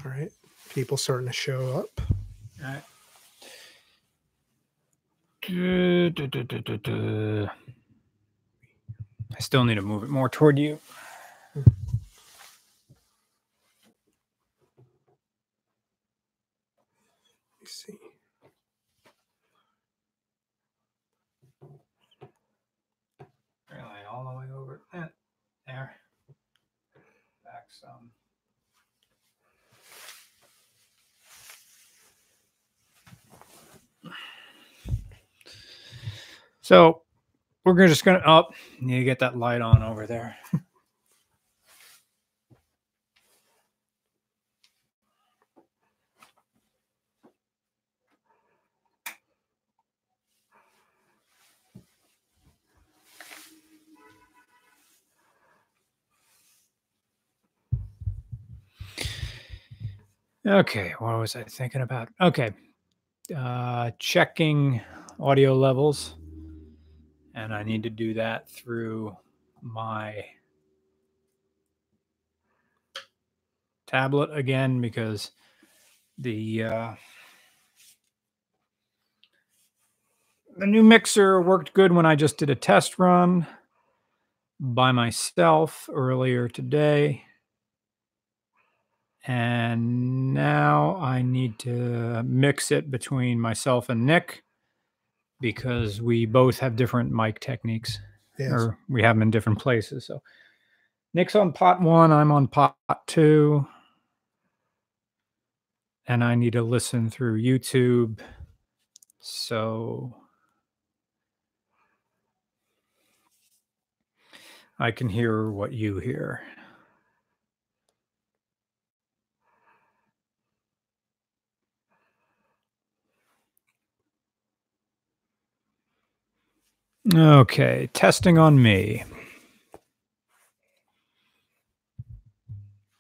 All right. People starting to show up. All right. I still need to move it more toward you. Let's see. Really, all the way over there. Back some. So we're just gonna need to get that light on over there. Okay, what was I thinking about? Okay, checking audio levels, and I need to do that through my tablet again because the new mixer worked good when I just did a test run by myself earlier today. And now I need to mix it between myself and Nick because we both have different mic techniques. Yes. Or we have them in different places. So Nick's on pot 1, I'm on pot 2. And I need to listen through YouTube. So I can hear what you hear. Okay, testing on me.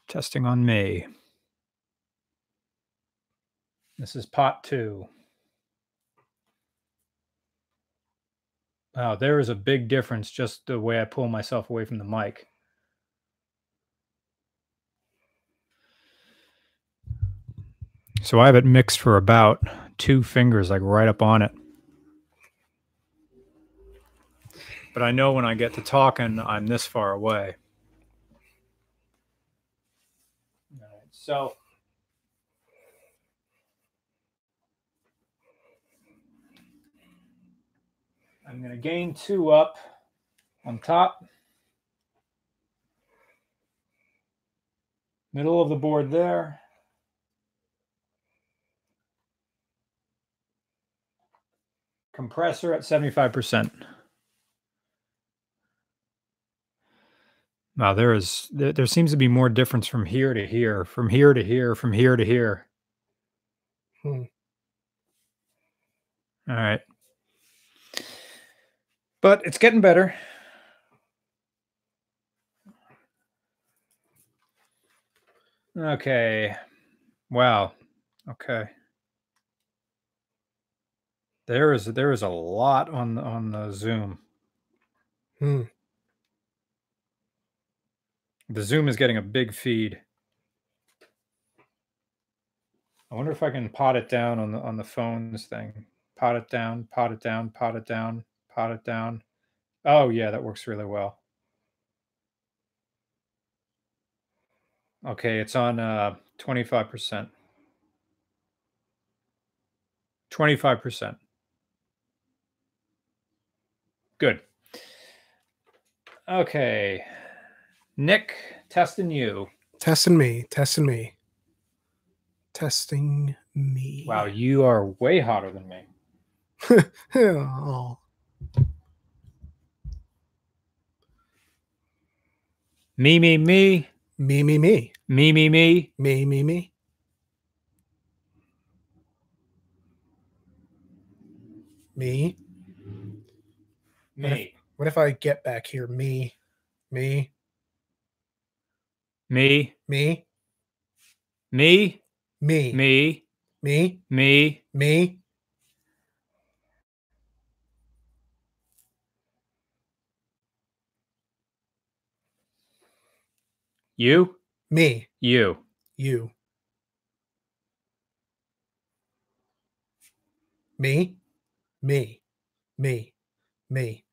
Testing on me. This is pot 2. Wow, there is a big difference just the way I pull myself away from the mic. So I have it mixed for about 2 fingers, like right up on it. But I know when I get to talking, I'm this far away. All right, so I'm going to gain 2 up on top. Middle of the board there. Compressor at 75%. Now there seems to be more difference from here to here, from here to here, from here to here. All right. But it's getting better. Okay. Wow. Okay. There is a lot on the Zoom. The Zoom is getting a big feed. I wonder if I can pot it down on the phones thing. Pot it down, pot it down, pot it down, pot it down. Oh yeah, that works really well. Okay, it's on 25%. 25%. Good. Okay. Nick, testing you. Testing me. Testing me. Testing me. Wow, you are way hotter than me. Oh. Me, me, me. Me, me, me. Me, me, me. Me, me, me. Me. Me. What if I get back here? Me. Me. Me. Me. Me. Me. Me. Me. Me. Me. You. Me. You. You. Me, me, me, me.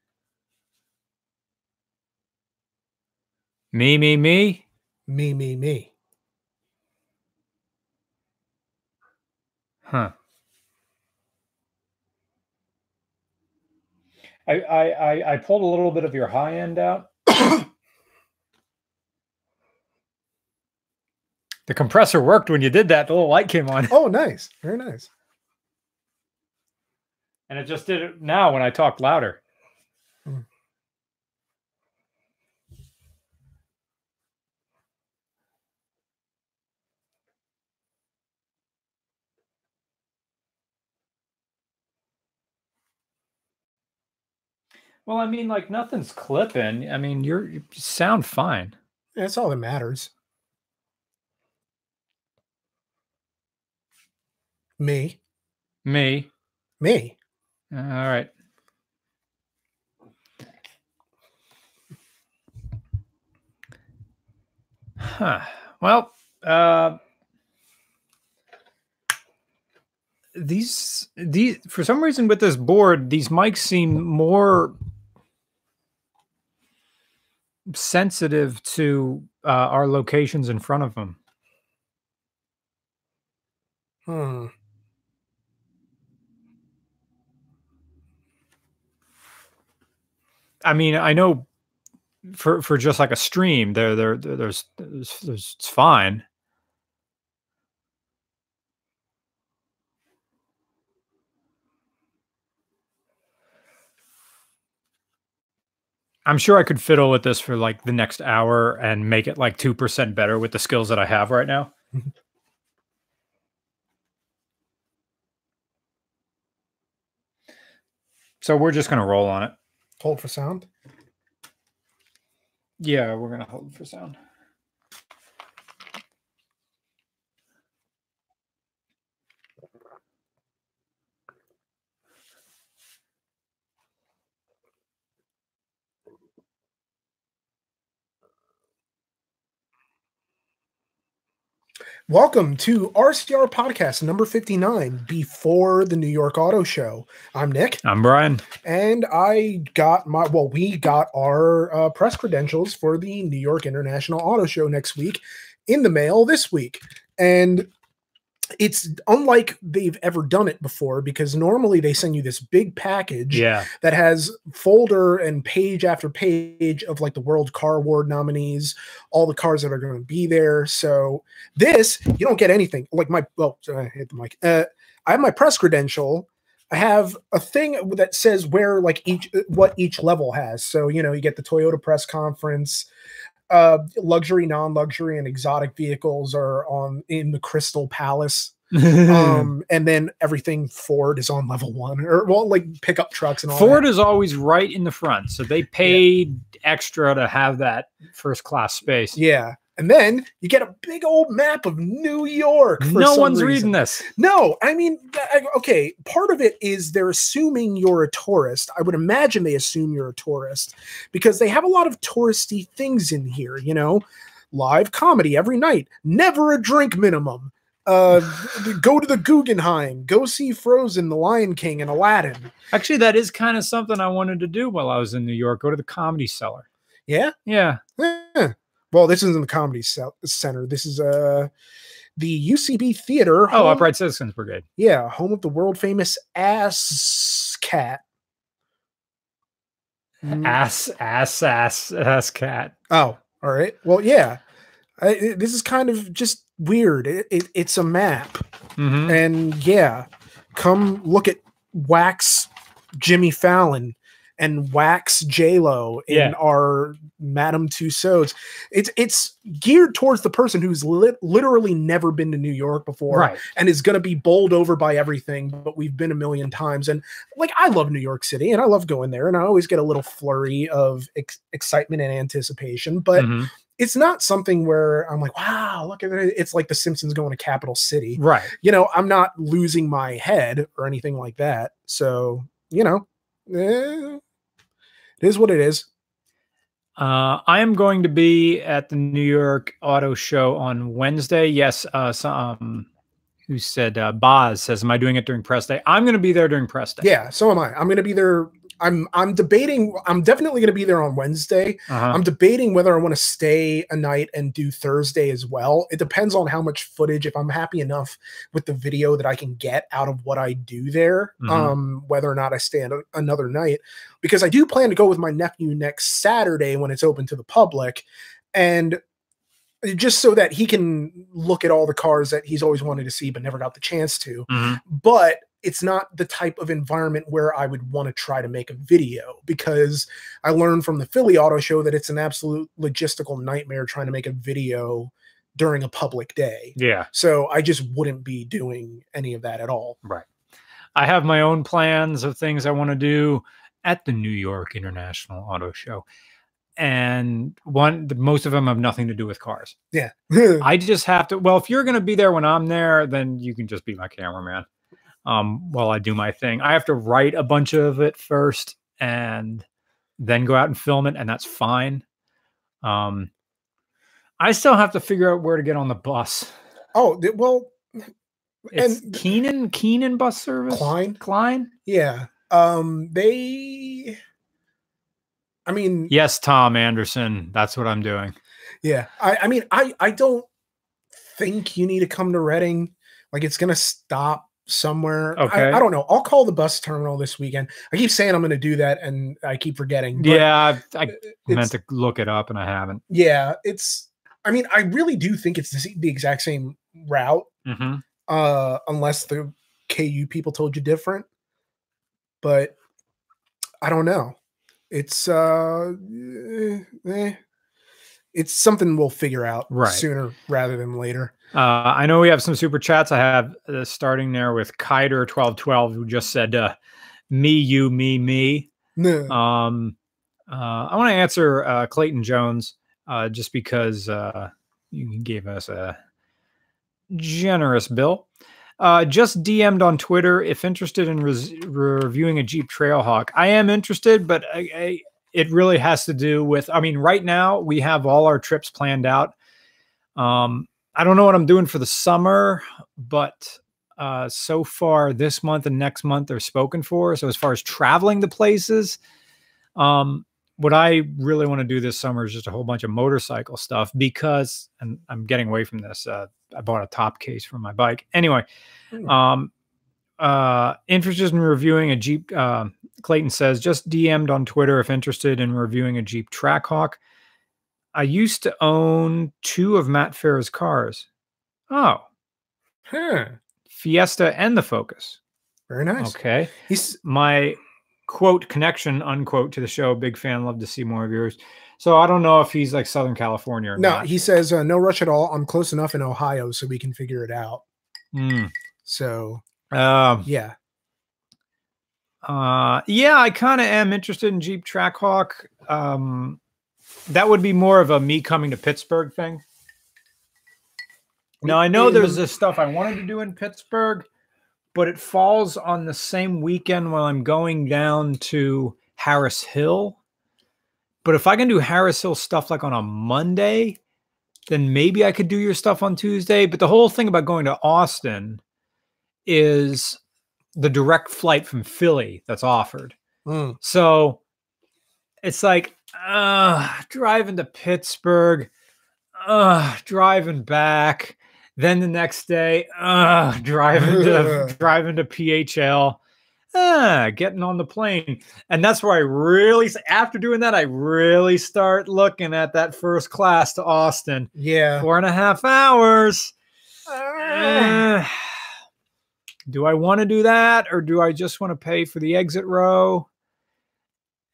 Me, me, me. Me, me, me. Huh. I pulled a little bit of your high end out. The compressor worked when you did that. The little light came on. Oh, nice. Very nice. And it just did it now when I talked louder. Mm. Well, I mean, like nothing's clipping. I mean, you sound fine. That's all that matters. Me. Me. Me. All right. Huh. Well, these for some reason with this board, these mics seem more sensitive to our locations in front of them. Hmm. I mean, I know for just like a stream, there's it's fine. I'm sure I could fiddle with this for like the next hour and make it like 2% better with the skills that I have right now. So we're just going to roll on it. Hold for sound. Yeah, we're going to hold for sound. Welcome to RCR Podcast number 59, before the New York Auto Show. I'm Nick. I'm Brian. And we got our press credentials for the New York International Auto Show next week in the mail this week. And it's unlike they've ever done it before, because normally they send you this big package that has folder and page after page of like the World Car Award nominees, all the cars that are going to be there. So this, you don't get anything. Like I hit the mic. I have my press credential. I have a thing that says where like what each level has. So, you get the Toyota press conference. Luxury, non-luxury, and exotic vehicles are in the Crystal Palace. And then everything Ford is on level 1, or like pickup trucks and all Ford that. is always right in the front. So they paid extra to have that first class space. Yeah. And then you get a big old map of New York. No one's reading this. No, I mean, okay. Part of it is they're assuming you're a tourist. I would imagine they assume you're a tourist because they have a lot of touristy things in here, live comedy every night, never a drink minimum. Go to the Guggenheim, go see Frozen, The Lion King, and Aladdin. Actually, that is kind of something I wanted to do while I was in New York. Go to the Comedy Cellar. Yeah? Yeah. Well, this isn't the Comedy Center. This is the UCB Theater. Oh, Upright Citizens Brigade. Yeah, home of the world famous Ass Cat. Ass cat. Oh, all right. Well, yeah. This is kind of just weird. It's a map. And yeah, come look at Wax Jimmy Fallon and Wax J-Lo in our Madame Tussauds. It's geared towards the person who's literally never been to New York before, and is going to be bowled over by everything, but we've been a million times. And like, I love New York City and I love going there, and I always get a little flurry of excitement and anticipation, but it's not something where I'm like, wow, look at it. It's like The Simpsons going to Capital City. Right. I'm not losing my head or anything like that. So, it is what it is. I am going to be at the New York Auto Show on Wednesday. Yes, who said, Boz says, am I doing it during press day? I'm going to be there during press day. Yeah, so am I. I'm going to be there. I'm debating. I'm definitely going to be there on Wednesday. I'm debating whether I want to stay a night and do Thursday as well. It depends on how much footage, if I'm happy enough with the video that I can get out of what I do there, whether or not I stay another night, because I do plan to go with my nephew next Saturday when it's open to the public, and just so that he can look at all the cars that he's always wanted to see but never got the chance to. But it's not the type of environment where I would want to try to make a video, because I learned from the Philly Auto Show that it's an absolute logistical nightmare trying to make a video during a public day. Yeah. So I just wouldn't be doing any of that at all. Right. I have my own plans of things I want to do at the New York International Auto Show. And most of them have nothing to do with cars. Yeah. I just have to, well, if you're going to be there when I'm there, then you can just be my cameraman. While I do my thing. I have to write a bunch of it first and then go out and film it, and that's fine. I still have to figure out where to get on the bus. Oh, well, it's Keenan bus service. Klein. Yeah. I mean, yes, Tom Anderson. That's what I'm doing. Yeah. I mean, I don't think you need to come to Reading. Like, it's gonna stop somewhere. Okay. I don't know. I'll call the bus terminal this weekend. I keep saying I'm going to do that, and I keep forgetting. Yeah, I meant to look it up, and I haven't. Yeah, I mean, I really do think it's the exact same route, unless the KU people told you different. But I don't know. It's it's something we'll figure out sooner rather than later. I know we have some super chats. I have starting there with Kiter 1212, who just said, me, you, me. No. I want to answer Clayton Jones just because you gave us a generous bill. Just DM'd on Twitter if interested in reviewing a Jeep Trailhawk. I am interested, but it really has to do with, I mean, right now we have all our trips planned out. I don't know what I'm doing for the summer, but so far this month and next month are spoken for. So as far as traveling to places, what I really want to do this summer is just a whole bunch of motorcycle stuff, because, and I'm getting away from this, I bought a top case for my bike. Anyway, interested in reviewing a Jeep, Clayton says, just DM'd on Twitter if interested in reviewing a Jeep Trackhawk. I used to own 2 of Matt Farah's cars. Oh. Fiesta and the Focus. Very nice. Okay. He's my quote connection, unquote, to the show. Big fan. Love to see more of yours. So I don't know if he's like Southern California or not. He says, no rush at all. I'm close enough in Ohio so we can figure it out. So, yeah. Yeah, I kind of am interested in Jeep Trackhawk. That would be more of a me coming to Pittsburgh thing. Now, I know there's this stuff I wanted to do in Pittsburgh, but it falls on the same weekend while I'm going down to Harris Hill. But if I can do Harris Hill stuff like on a Monday, then maybe I could do your stuff on Tuesday. But the whole thing about going to Austin is the direct flight from Philly that's offered. So it's like, driving to Pittsburgh, driving back, then the next day, driving to PHL, getting on the plane. And that's where I really, after doing that, I really start looking at that first class to Austin. Yeah. 4.5 hours. Do I want to do that, or do I just want to pay for the exit row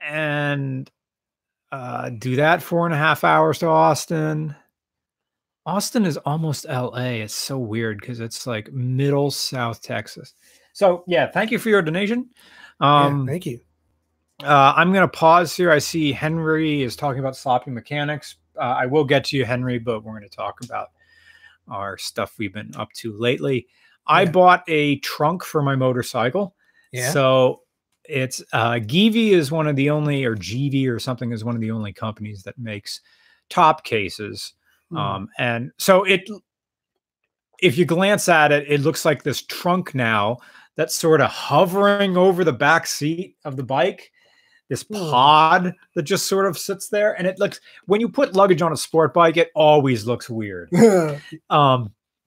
and do that 4.5 hours to Austin? Austin is almost LA. It's so weird because it's like middle South Texas. So yeah, thank you for your donation. Thank you. I'm going to pause here. I see Henry is talking about sloppy mechanics. I will get to you, Henry, but we're going to talk about our stuff we've been up to lately. I bought a trunk for my motorcycle. Yeah. So it's Givi is one of the only, or GV or something, is one of the only companies that makes top cases. And so if you glance at it, it looks like this trunk now that's sort of hovering over the back seat of the bike. This pod that just sort of sits there, and it looks, when you put luggage on a sport bike, it always looks weird.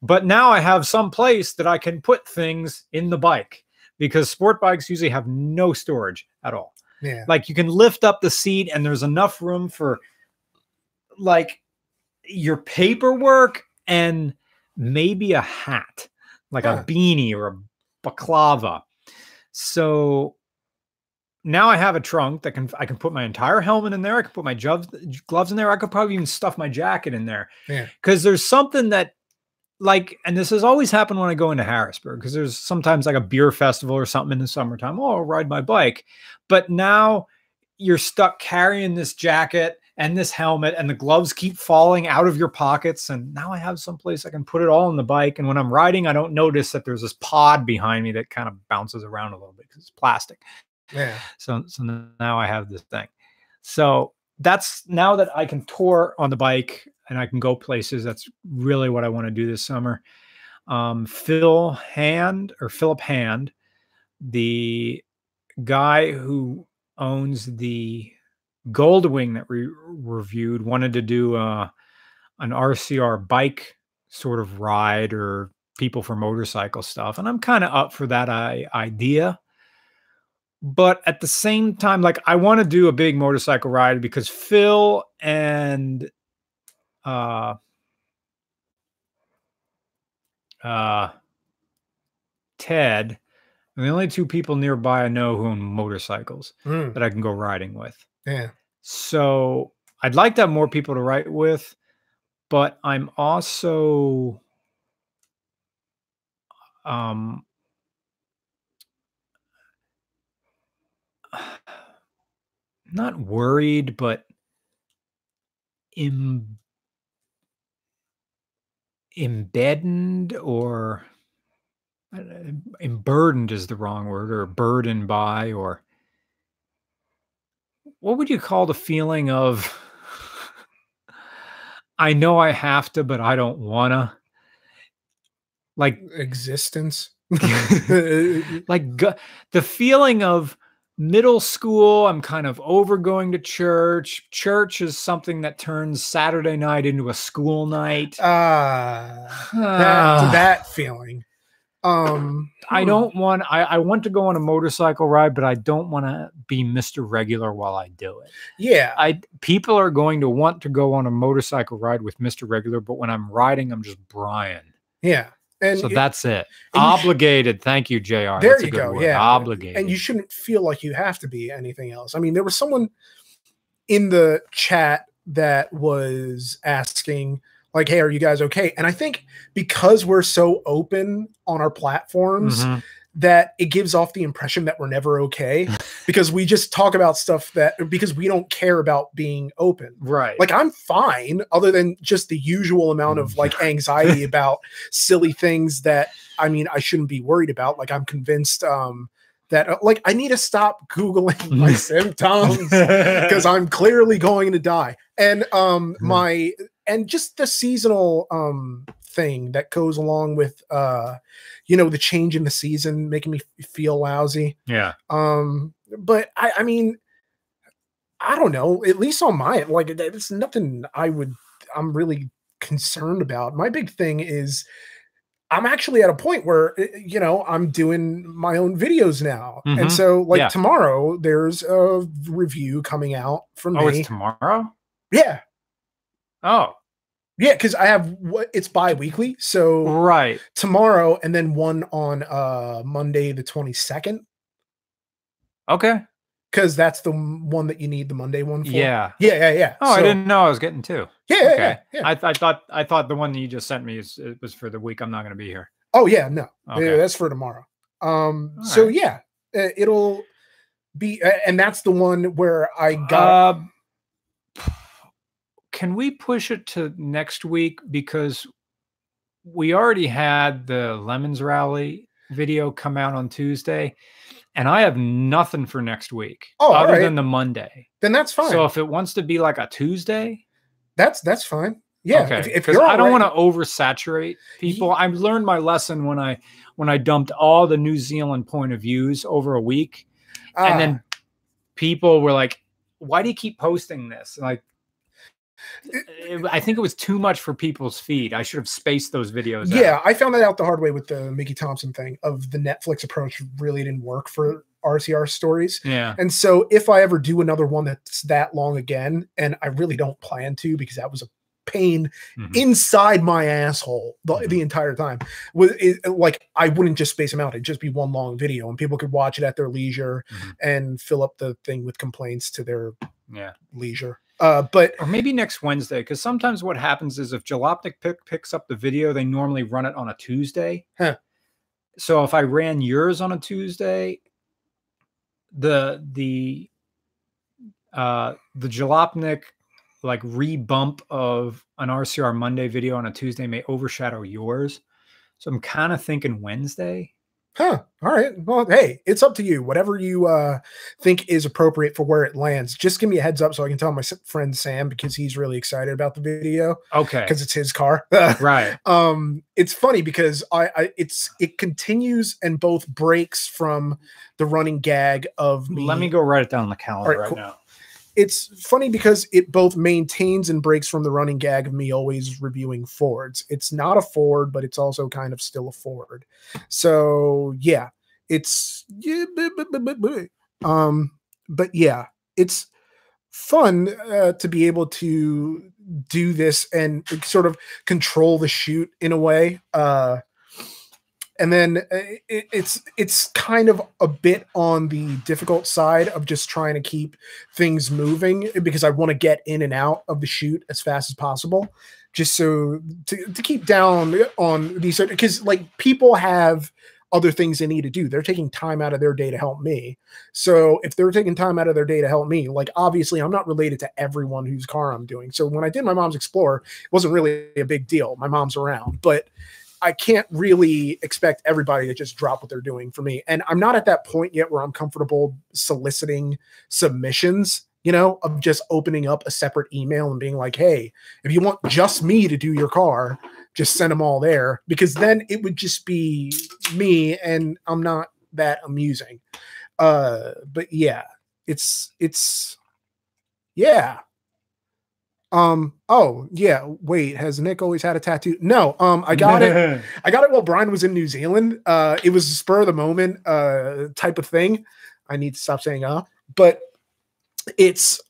But now I have some place that I can put things in the bike, because sport bikes usually have no storage at all. Yeah. Like you can lift up the seat and there's enough room for like your paperwork and maybe a hat, like a beanie or a baklava. So now I have a trunk that I can put my entire helmet in there. I can put my gloves in there. I could probably even stuff my jacket in there. Yeah. Because there's something that, like, and this has always happened when I go into Harrisburg, because there's sometimes like a beer festival or something in the summertime. Oh, I'll ride my bike. But now you're stuck carrying this jacket and this helmet, and the gloves keep falling out of your pockets. And now I have someplace I can put it all on the bike. And when I'm riding, I don't notice that there's this pod behind me that kind of bounces around a little bit because it's plastic. Yeah. So now I have this thing. So that's, now that I can tour on the bike and I can go places, that's really what I want to do this summer. Philip Hand, the guy who owns the Goldwing that we reviewed, wanted to do an RCR bike sort of ride, or people for motorcycle stuff. And I'm kind of up for that idea. But at the same time, like, I want to do a big motorcycle ride because Phil and Ted are the only two people nearby I know who own motorcycles that I can go riding with. Yeah. So I'd like to have more people to ride with, but I'm also not worried, but embedded, or emburdened is the wrong word, or burdened by, or what would you call the feeling of, I know I have to, but I don't wanna, like existence. Like the feeling of middle school. I'm kind of over going to church. Church is something that turns Saturday night into a school night. That feeling. I don't want, I want to go on a motorcycle ride, but I don't want to be Mr. Regular while I do it. Yeah. People are going to want to go on a motorcycle ride with Mr. Regular, but when I'm riding, I'm just Brian. Yeah. And so that's it. Obligated. Thank you, JR. There you go. Word. Yeah. Obligated. And you shouldn't feel like you have to be anything else. I mean, there was someone in the chat that was asking, like, hey, are you guys okay? And I think because we're so open on our platforms, that it gives off the impression that we're never okay, because we just talk about stuff because we don't care about being open. Right. Like, I'm fine, other than just the usual amount of like anxiety about silly things that, I mean, I shouldn't be worried about. Like, I'm convinced that like I need to stop Googling my symptoms because I'm clearly going to die. And and just the seasonal thing that goes along with you know, the change in the season making me feel lousy. Yeah. But I mean, I don't know, at least on my, like, it's nothing I'm really concerned about. My big thing is I'm actually at a point where, you know, I'm doing my own videos now. And so like tomorrow there's a review coming out from me. Oh, it's tomorrow? Yeah. Oh. Yeah, because I have it's bi-weekly. So right. Tomorrow, and then one on Monday the 22nd. Okay. Because that's the one that you need the Monday one for. Yeah. Yeah. Oh, so, I didn't know I was getting two. Yeah, okay. Yeah. I thought the one that you just sent me it was for the week I'm not going to be here. Oh yeah, no. Okay. Yeah, that's for tomorrow. So right. Yeah, it'll be, and that's the one where I got. Can we push it to next week, because we already had the Lemons Rally video come out on Tuesday, and I have nothing for next week other than the Monday. Then that's fine. So if it wants to be like a Tuesday, that's fine. Yeah, Okay, if because you're I don't already- want to oversaturate people. I've learned my lesson when I dumped all the New Zealand point of views over a week, and then people were like, "Why do you keep posting this?" Like, I think it was too much for people's feed. I should have spaced those videos yeah, out. I found that out the hard way with the Mickey Thompson thing of the Netflix approach really didn't work for RCR stories. Yeah. And so if I ever do another one that's that long again, and I really don't plan to because that was a pain inside my asshole the entire time. Like I wouldn't just space them out. It'd just be one long video and people could watch it at their leisure and fill up the thing with complaints to their leisure. But or maybe next Wednesday, because sometimes what happens is if Jalopnik picks up the video, they normally run it on a Tuesday. So if I ran yours on a Tuesday, the Jalopnik like rebump of an RCR Monday video on a Tuesday may overshadow yours. So I'm kind of thinking Wednesday. All right. Well, hey, it's up to you. Whatever you think is appropriate for where it lands. Just give me a heads up so I can tell my friend Sam because he's really excited about the video. Okay. Because it's his car. Right. It's funny because it continues and both breaks from the running gag of me. Let me go write it down on the calendar right now. It's funny because it both maintains and breaks from the running gag of me always reviewing Fords. It's not a Ford, but it's also kind of still a Ford. So yeah, but yeah, it's fun to be able to do this and sort of control the shoot in a way. And then it's kind of a bit on the difficult side of just trying to keep things moving because I want to get in and out of the shoot as fast as possible, just so to keep down on these, because like people have other things they need to do. They're taking time out of their day to help me. So if they're taking time out of their day to help me, like obviously I'm not related to everyone whose car I'm doing. So when I did my mom's Explorer, it wasn't really a big deal. My mom's around, but I can't really expect everybody to just drop what they're doing for me. And I'm not at that point yet where I'm comfortable soliciting submissions, you know, of just opening up a separate email and being like, hey, if you want just me to do your car, just send them all there, because then it would just be me and I'm not that amusing. But yeah, it's yeah. Oh yeah, wait, has Nick always had a tattoo? No, I got it. I got it while Brian was in New Zealand. It was a spur of the moment type of thing. I need to stop saying but it's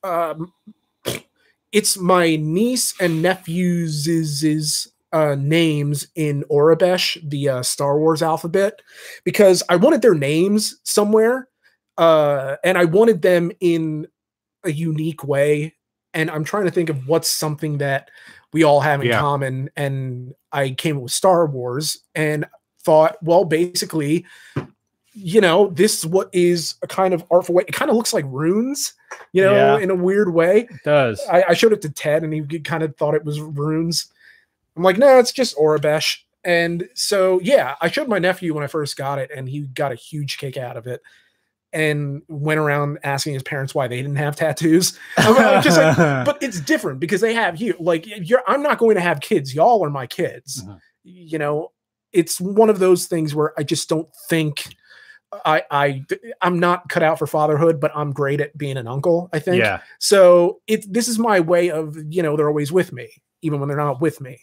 my niece and nephew's names in Orabesh, the Star Wars alphabet, because I wanted their names somewhere, and I wanted them in a unique way. And I'm trying to think of what's something that we all have in common. And I came up with Star Wars and thought, well, basically, you know, this what is a kind of artful way. It kind of looks like runes, you know, in a weird way. It does. I showed it to Ted and he kind of thought it was runes. I'm like, no, it's just Orabesh. And so, yeah, I showed my nephew when I first got it and he got a huge kick out of it. And went around asking his parents why they didn't have tattoos. I'm just like, but it's different because they have you. Like, I'm not going to have kids. Y'all are my kids. You know, it's one of those things where I just don't think I'm not cut out for fatherhood, but I'm great at being an uncle, I think. Yeah. So this is my way of, you know, they're always with me, even when they're not with me.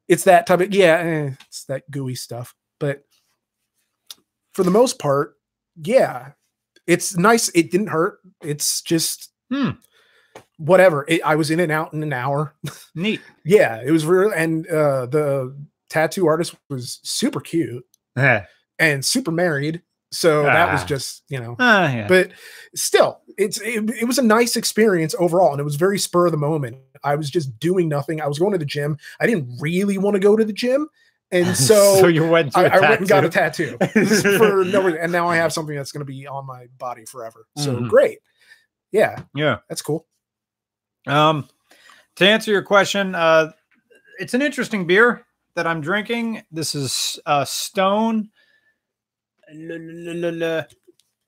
It's that type of, it's that gooey stuff. But for the most part, yeah, it's nice. It didn't hurt. It's just whatever. I was in and out in an hour. Neat. Yeah, it was real. And the tattoo artist was super cute and super married. So that was just, you know, but still, it was a nice experience overall. And it was very spur of the moment. I was just doing nothing. I was going to the gym. I didn't really want to go to the gym. And so, you went to I went and got a tattoo for no reason. And now I have something that's going to be on my body forever. So great. Yeah. Yeah. That's cool. To answer your question, it's an interesting beer that I'm drinking. This is Stone. It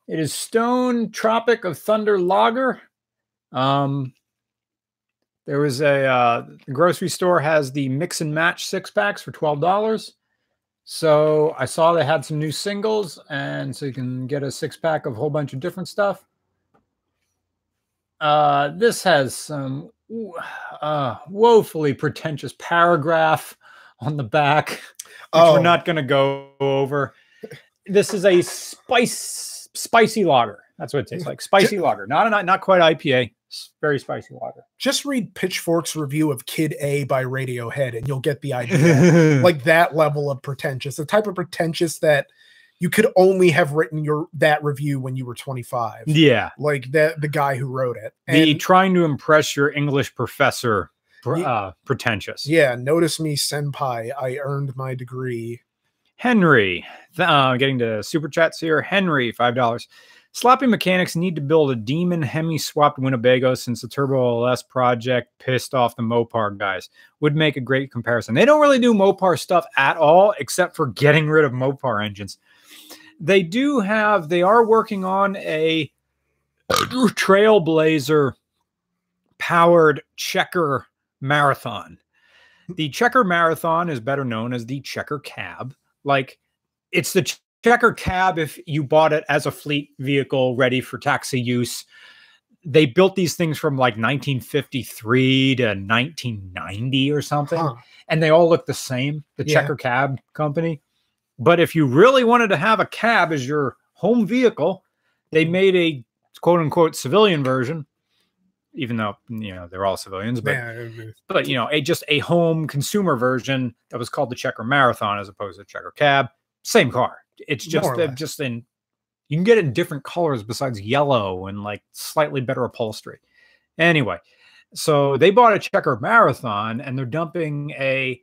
is Stone Tropic of Thunder Lager. The There was a the grocery store has the mix and match 6-packs for $12. So I saw they had some new singles, and so you can get a 6-pack of a whole bunch of different stuff. This has some woefully pretentious paragraph on the back, which we're not going to go over. This is a spicy lager. That's what it tastes like. Spicy lager. Not quite IPA. Very spicy lager. Just read Pitchfork's review of Kid A by Radiohead and you'll get the idea. Like that level of pretentious. The type of pretentious that you could only have written that review when you were 25. Yeah. Like the guy who wrote it. The trying to impress your English professor pretentious. Yeah. Notice me, senpai. I earned my degree. Henry. Getting to super chats here. Henry, $5. Sloppy mechanics need to build a demon Hemi-swapped Winnebago since the Turbo LS project pissed off the Mopar guys. Would make a great comparison. They don't really do Mopar stuff at all, except for getting rid of Mopar engines. They are working on a Trailblazer powered Checker Marathon. The Checker Marathon is better known as the Checker Cab. Like, it's the Checker Cab if you bought it as a fleet vehicle ready for taxi use. They built these things from like 1953 to 1990 or something. And they all look the same, the Checker Cab company. But if you really wanted to have a cab as your home vehicle, they made a quote unquote civilian version, even though, they're all civilians, but just a home consumer version that was called the Checker Marathon as opposed to Checker Cab. Same car. It's just you can get it in different colors besides yellow and like slightly better upholstery. Anyway, so they bought a Checker Marathon and they're dumping a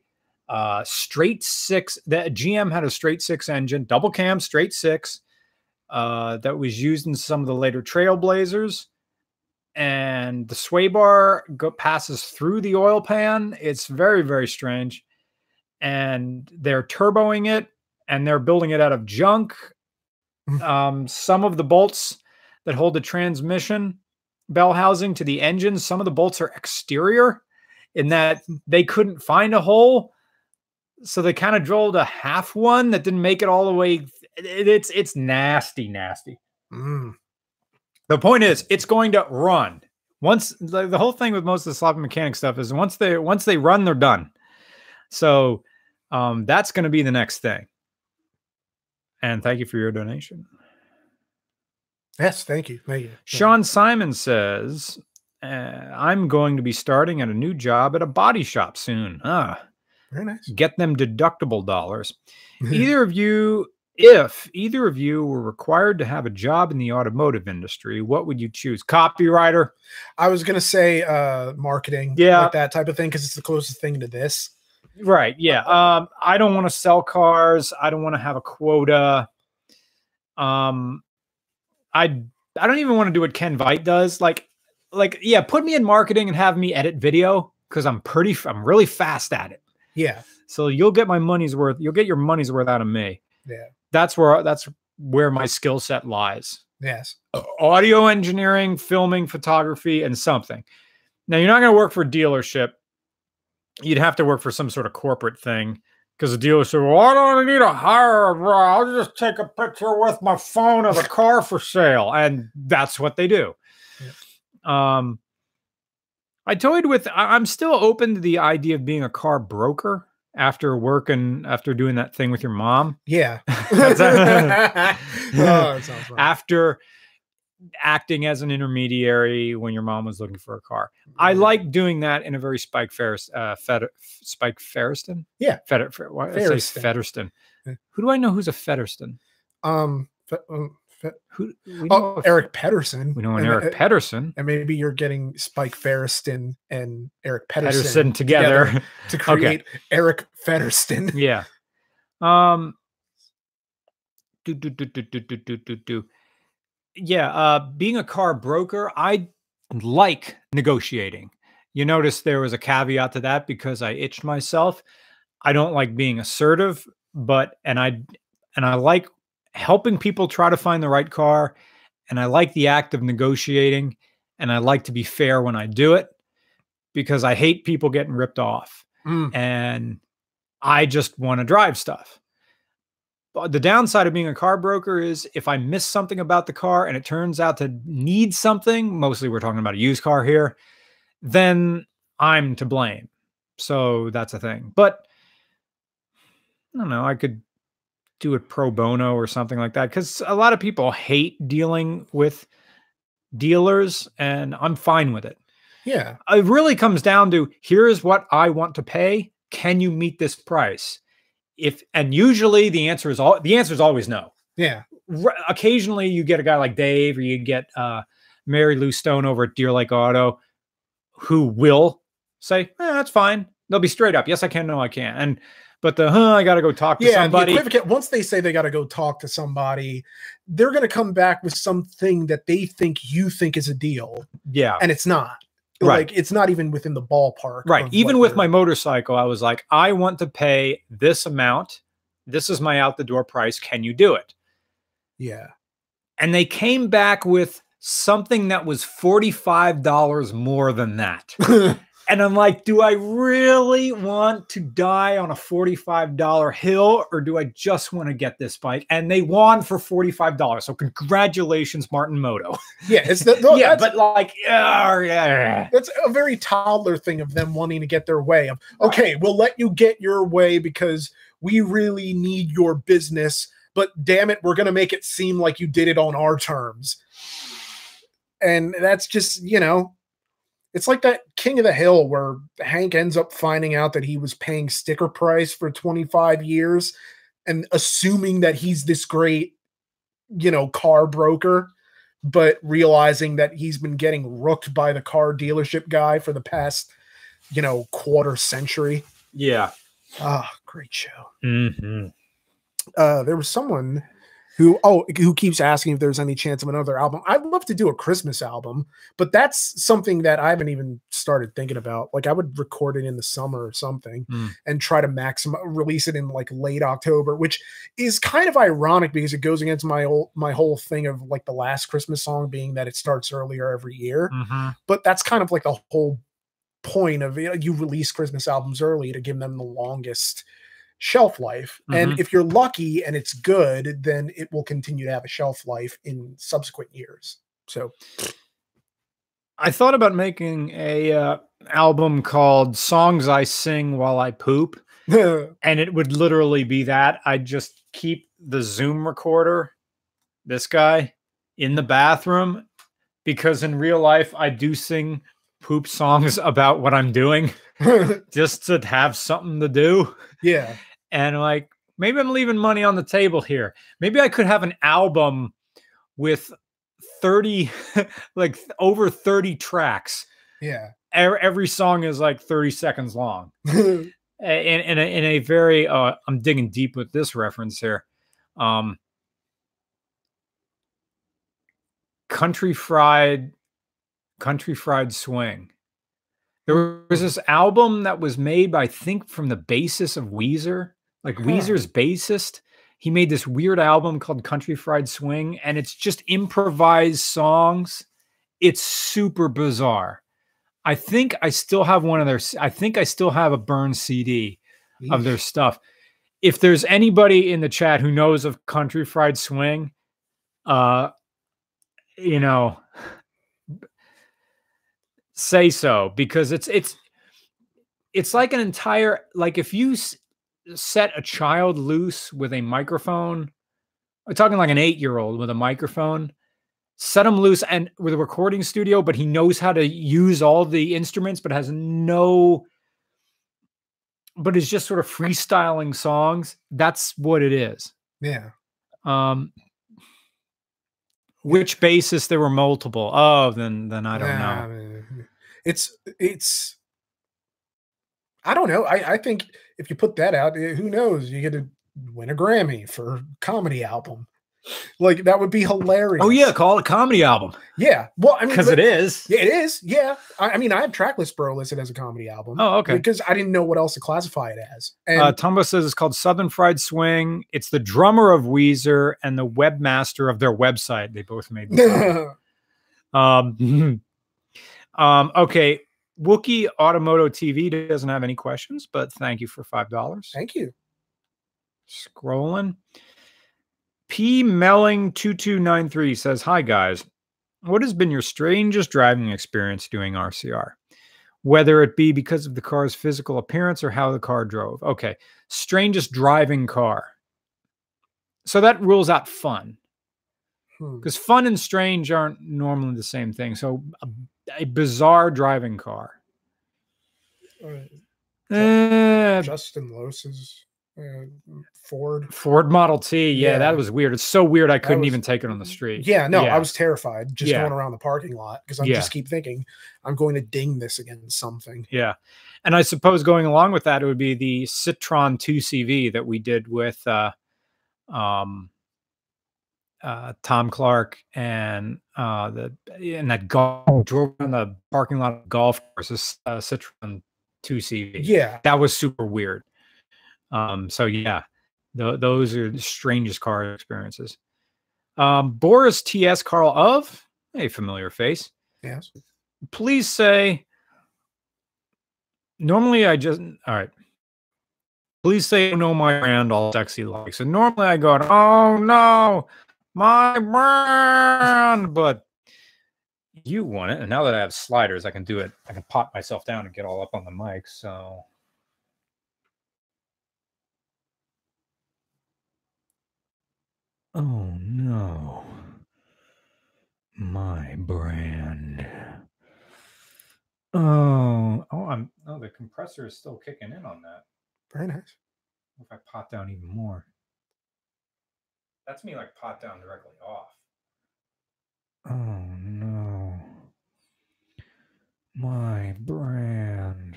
straight six. That GM had a straight six engine, double cam straight six, that was used in some of the later Trailblazers. And the sway bar passes through the oil pan. It's very, very strange. And they're turboing it. And they're building it out of junk. Some of the bolts that hold the transmission bell housing to the engine, some of the bolts are exterior in that they couldn't find a hole. So they kind of drilled a half one that didn't make it all the way. It's nasty, nasty. The point is, it's going to run. Once the whole thing with most of the sloppy mechanic stuff is once they run, they're done. So that's going to be the next thing. And thank you for your donation. Yes, thank you. Thank you. Sean Simon says, I'm going to be starting at a new job at a body shop soon. Very nice. Get them deductible dollars. If either of you were required to have a job in the automotive industry, what would you choose? Copywriter? I was going to say marketing. Yeah. Like that type of thing because it's the closest thing to this. Right. Yeah. I don't want to sell cars. I don't want to have a quota. I don't even want to do what Ken Veit does. Like, yeah, put me in marketing and have me edit video because I'm really fast at it. Yeah. So you'll get my money's worth. You'll get your money's worth out of me. Yeah. That's where my skill set lies. Yes. Audio engineering, filming, photography, and something. Now you're not going to work for a dealership. You'd have to work for some sort of corporate thing because the dealer said, well, I don't need to hire, bro. I'll just take a picture with my phone of a car for sale. And that's what they do. Yeah. I'm still open to the idea of being a car broker after doing that thing with your mom. Yeah. That sounds fun. After acting as an intermediary when your mom was looking for a car. I like doing that in a very Spike Feresten. Yeah. Featherston. Who do I know who's a Featherston? Eric Peterson. We know an Eric Peterson. And maybe you're getting Spike Feresten and Eric Peterson together to create Eric Featherston. Yeah. Being a car broker, I like negotiating. You notice there was a caveat to that because I itched myself. I don't like being assertive, and I like helping people try to find the right car, and I like the act of negotiating, and I like to be fair when I do it. because I hate people getting ripped off. And I just want to drive stuff. But the downside of being a car broker is if I miss something about the car and it turns out to need something, mostly we're talking about a used car here, then I'm to blame. So that's a thing. But I don't know, I could do it pro bono or something like that, because a lot of people hate dealing with dealers and I'm fine with it. Yeah. It really comes down to, here's what I want to pay. Can you meet this price? And usually the answer is always no. Yeah. Occasionally you get a guy like Dave, or you get Mary Lou Stone over at Deer Lake Auto, who will say, that's fine. They'll be straight up. Yes, I can. No, I can't. But I got to go talk to somebody. Once they say they got to go talk to somebody, they're going to come back with something that they think you think is a deal. Yeah. And it's not. Right. Like, it's not even within the ballpark. Right. Even with my motorcycle, I was like, I want to pay this amount. This is my out the door price. Can you do it? Yeah. And they came back with something that was $45 more than that. And I'm like, do I really want to die on a $45 hill, or do I just want to get this bike? And they won for $45. So congratulations, Martin Moto. Yeah, it's but like, yeah. That's a very toddler thing of them wanting to get their way. Of, okay, we'll let you get your way because we really need your business, but damn it, we're going to make it seem like you did it on our terms. And that's just, it's like that King of the Hill where Hank ends up finding out that he was paying sticker price for 25 years and assuming that he's this great, car broker, but realizing that he's been getting rooked by the car dealership guy for the past, quarter century. Yeah. Ah, great show. Mm-hmm. There was someone who keeps asking if there's any chance of another album. I'd love to do a Christmas album, but that's something that I haven't even started thinking about. Like, I would record it in the summer or something and try to release it in like late October, which is kind of ironic because it goes against my whole thing of like the last Christmas song being that it starts earlier every year. Mm-hmm. But that's kind of like the whole point of you release Christmas albums early to give them the longest shelf life. And if you're lucky and it's good, then it will continue to have a shelf life in subsequent years. So I thought about making a album called Songs I Sing While I Poop. And it would literally be that. I'd just keep the Zoom recorder, this guy, in the bathroom, because in real life I do sing poop songs about what I'm doing just to have something to do. Yeah. And like, maybe I'm leaving money on the table here. Maybe I could have an album with 30, like over 30 tracks. Yeah. Every song is like 30 seconds long. in a very, I'm digging deep with this reference here. Country Fried Swing. There was this album that was made by, I think, from the bassist of Weezer, like Weezer's bassist. He made this weird album called Country Fried Swing, and it's just improvised songs. It's super bizarre. I think I still have I still have a burned CD of their stuff. If there's anybody in the chat who knows of Country Fried Swing, say so, because it's like an entire, like if you set a child loose with a microphone, we're talking like an 8-year-old with a microphone, set him loose and with a recording studio, but he knows how to use all the instruments, but is just sort of freestyling songs. That's what it is. Yeah. Which basis there were multiple? Oh, then I don't know. It's I don't know. I think if you put that out, who knows? You get to win a Grammy for comedy album. Like, that would be hilarious. Oh yeah, call it a comedy album. Yeah. Well, I mean, because it is. Yeah, it is. Yeah. I mean, I have Trackless Bro listed as a comedy album. Oh, okay. Because I didn't know what else to classify it as. And Tumbo says it's called Southern Fried Swing. It's the drummer of Weezer and the webmaster of their website. They both made this. Okay. Wookie Automotive TV doesn't have any questions, but thank you for $5. Thank you. Scrolling. P Melling 2293 says, "Hi guys. What has been your strangest driving experience doing RCR? Whether it be because of the car's physical appearance or how the car drove." Okay. Strangest driving car. So that rules out fun. Because fun and strange aren't normally the same thing. So a bizarre driving car. Justin Lose's Ford Model T. Yeah, that was weird. It's so weird I couldn't even take it on the street. Yeah, no, I was terrified just going around the parking lot because I just keep thinking I'm going to ding this against something. Yeah. And I suppose going along with that, it would be the Citroen 2CV that we did with Tom Clark and that golf drove around the parking lot of golf course, Citroen 2CV. Yeah, that was super weird. So yeah, those are the strangest car experiences. Boris TS Carl of a familiar face. Yes. Please say. Normally, I just all right. Please say, "Oh no, my brand, all sexy like." So normally I go, "Oh no, my brand," but you want it, and now that I have sliders, I can do it. I can pop myself down and get all up on the mic. So, oh no, my brand. Oh, the compressor is still kicking in on that. Very nice. If I pot down even more, that's me like pot down directly off. Oh no, my brand.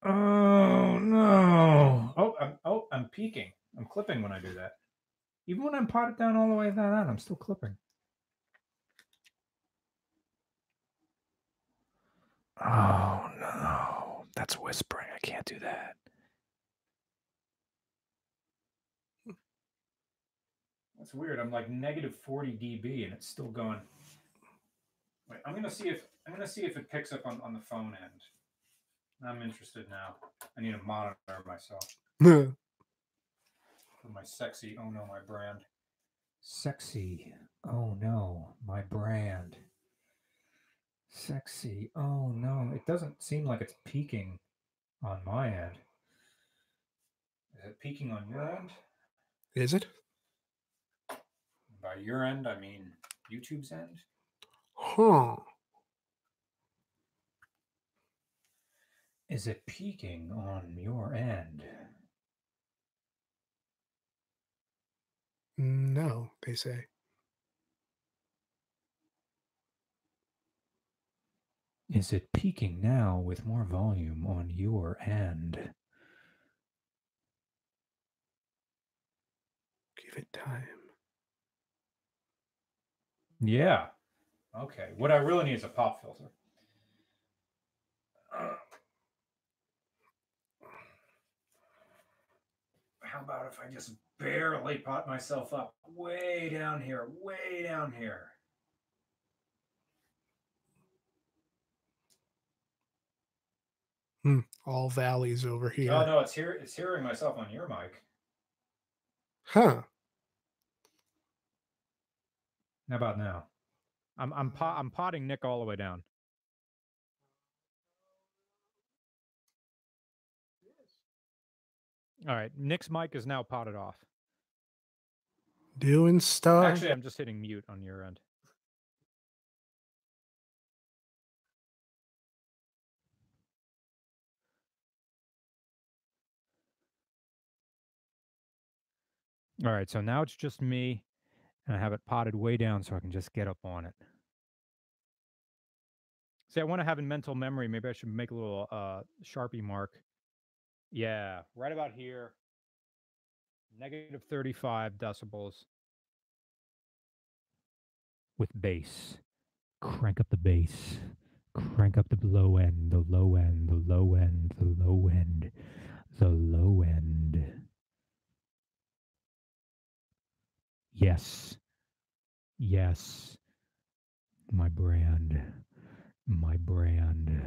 Oh no! I'm peaking. I'm clipping when I do that. Even when I'm potted down all the way down, I'm still clipping. Oh no! That's whispering. I can't do that. That's weird. I'm like negative 40 dB and it's still going. Wait, I'm gonna see if it picks up on the phone end. I'm interested now. I need to monitor myself. For my sexy, oh no, my brand. Sexy, oh no, my brand. Sexy, oh no. It doesn't seem like it's peaking on my end. Is it peaking on your end? Is it? By your end, I mean YouTube's end? Huh. Is it peaking on your end? No, they say. Is it peaking now with more volume on your end? Give it time. Yeah. Okay. What I really need is a pop filter. How about if I just barely pot myself up way down here, way down here? All valleys over here. Oh no, it's hearing myself on your mic. Huh. How about now? I'm potting Nick all the way down. All right, Nick's mic is now potted off. Doing stuff. Actually, I'm just hitting mute on your end. All right, so now it's just me, and I have it potted way down so I can just get up on it. See, I want to have in mental memory, maybe I should make a little Sharpie mark. Yeah, right about here. Negative 35 decibels. With bass. Crank up the bass. Crank up the low end, the low end, the low end, the low end, the low end. Yes. Yes. My brand. My brand.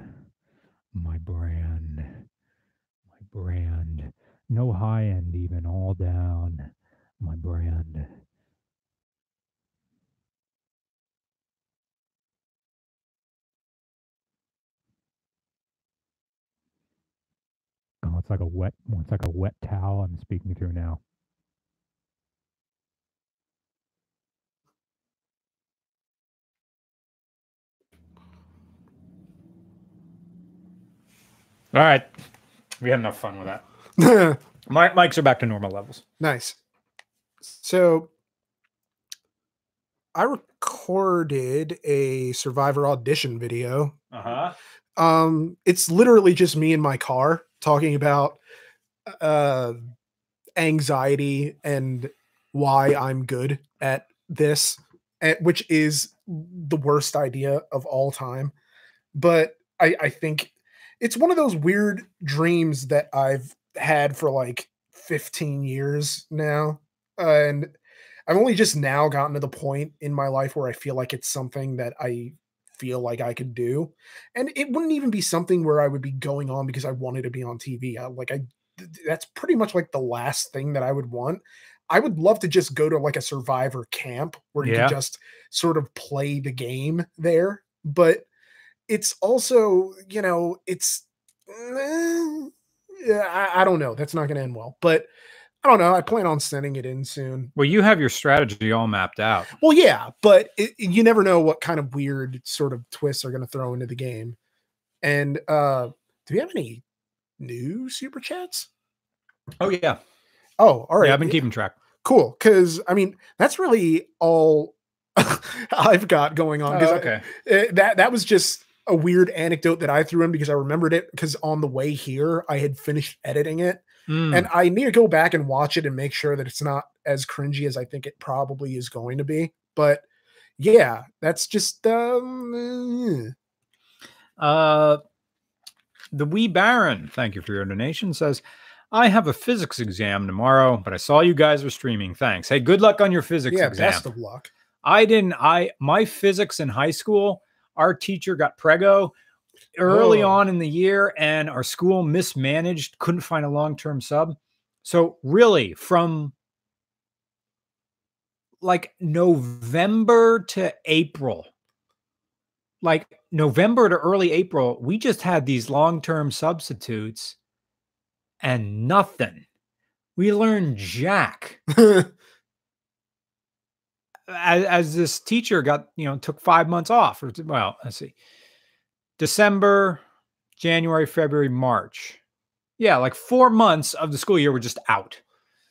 My brand. My brand. No high end even, all down. My brand. Oh, it's like a wet towel I'm speaking through now. All right. We had enough fun with that. Mics are back to normal levels. Nice. So I recorded a Survivor audition video. It's literally just me in my car talking about anxiety and why I'm good at this, which is the worst idea of all time. But I think it's one of those weird dreams that I've had for like 15 years now. And I've only just now gotten to the point in my life where I feel like it's something that I feel like I could do. And it wouldn't even be something where I would be going on because I wanted to be on TV. That's pretty much like the last thing that I would want. I would love to just go to like a Survivor camp where you can just sort of play the game there. But it's also, it's I don't know. That's not going to end well. But I don't know. I plan on sending it in soon. Well, you have your strategy all mapped out. Well, yeah, but you never know what kind of weird sort of twists are going to throw into the game. And do we have any new super chats? Oh, yeah. Oh, all right. Yeah, I've been keeping track. Cool. Because, I mean, that's really all I've got going on. Okay. That was just a weird anecdote that I threw in because I remembered it because on the way here, I had finished editing it. And I need to go back and watch it and make sure that it's not as cringy as I think it probably is going to be. But yeah, that's just the Wee Baron, thank you for your donation, says, I have a physics exam tomorrow, but I saw you guys were streaming. Thanks. Hey, good luck on your physics exam. Best of luck. My physics in high school, our teacher got prego early on in the year, and our school mismanaged, couldn't find a long-term sub. So really, from like November to April, like November to early April, we just had these long-term substitutes and nothing. We learned jack. As this teacher got, took 5 months off. Well, let's see. December, January, February, March. Yeah, like 4 months of the school year were just out.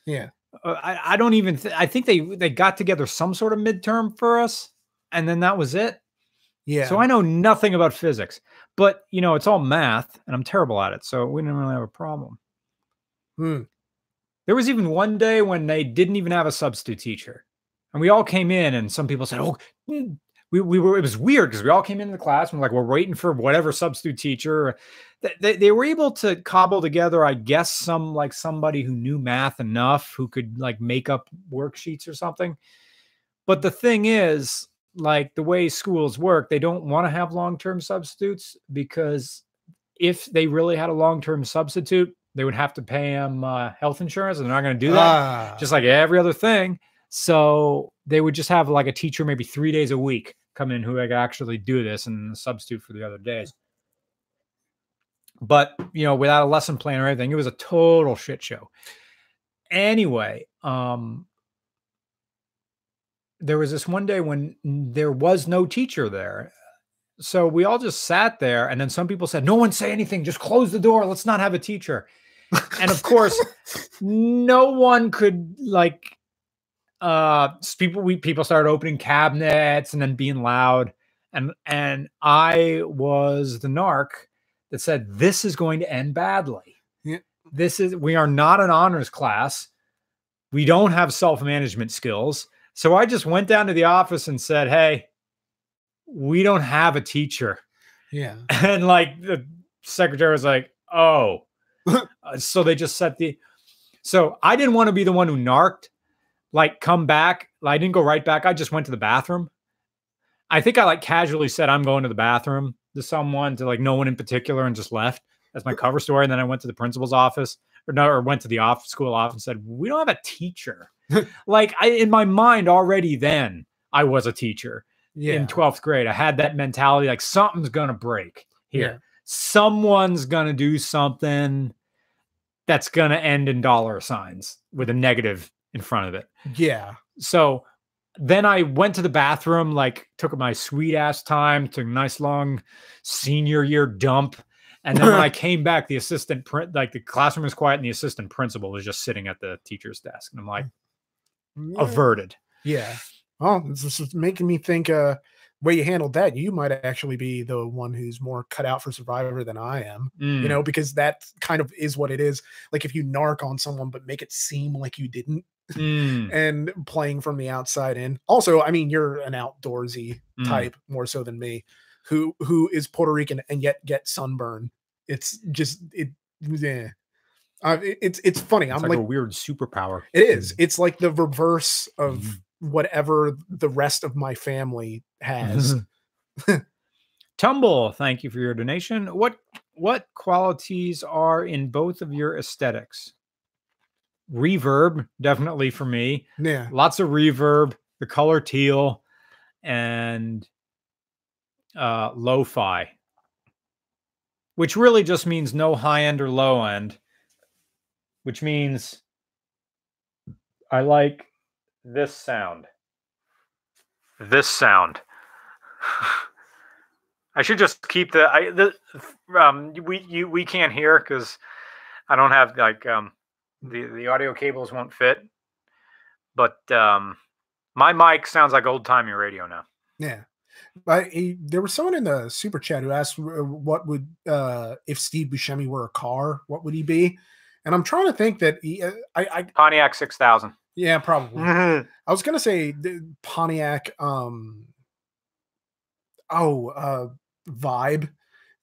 Yeah. I don't even I think they got together some sort of midterm for us, and then that was it. Yeah. So I know nothing about physics, but it's all math, and I'm terrible at it, so we didn't really have a problem. There was even one day when they didn't even have a substitute teacher, and we all came in, and some people said, "Oh." It was weird because we all came into the class and we're waiting for whatever substitute teacher. They were able to cobble together, I guess, somebody who knew math enough who could make up worksheets or something. But the thing is, the way schools work, they don't want to have long-term substitutes because if they really had a long-term substitute, they would have to pay them health insurance, and they're not going to do that, just like every other thing. So they would just have a teacher maybe 3 days a week come in who could actually do this and substitute for the other days. But, without a lesson plan or anything, it was a total shit show. Anyway, there was this one day when there was no teacher there. So we all just sat there, and then some people said, no one say anything, just close the door. Let's not have a teacher. And of course, no one could people started opening cabinets and then being loud, and I was the narc that said, this is going to end badly. Yeah. We are not an honors class. We don't have self-management skills. So I just went down to the office and said, hey, we don't have a teacher. Yeah. And the secretary was like, oh. So they just so I didn't want to be the one who narked. Come back. I didn't go right back. I just went to the bathroom. I think I casually said, I'm going to the bathroom, to someone, to like no one in particular, and just left as my cover story. And then I went to the principal's office or went to the school office and said, we don't have a teacher. Like in my mind already then I was a teacher in 12th grade. I had that mentality, like something's going to break here. Yeah. Someone's going to do something that's going to end in dollar signs with a negative in front of it. Yeah. So then I went to the bathroom, like took my sweet ass time, took a nice long senior year dump. And then when I came back, the the classroom was quiet and the assistant principal was just sitting at the teacher's desk. And I'm like, averted. Yeah. Oh, this is making me think, way you handled that, you might actually be the one who's more cut out for Survivor than I am, you know, because that kind of is what it is. Like if you narc on someone, but make it seem like you didn't and playing from the outside in. Also, I mean, you're an outdoorsy type more so than me, who is Puerto Rican and yet get sunburn. It's just, yeah. It's funny. It's I'm like a weird superpower. It is. It's like the reverse of whatever the rest of my family has. Tumble, thank you for your donation. What qualities are in both of your aesthetics? Reverb, definitely for me. Yeah. Lots of reverb, the color teal, and lo-fi, which really just means no high end or low end, which means I like this sound. This sound. I should just keep we can't hear because I don't have like the audio cables won't fit. But my mic sounds like old timey radio now. Yeah. But there was someone in the super chat who asked what would if Steve Buscemi were a car, what would he be? And I'm trying to think that I Pontiac 6000. Yeah, probably. I was gonna say Pontiac vibe,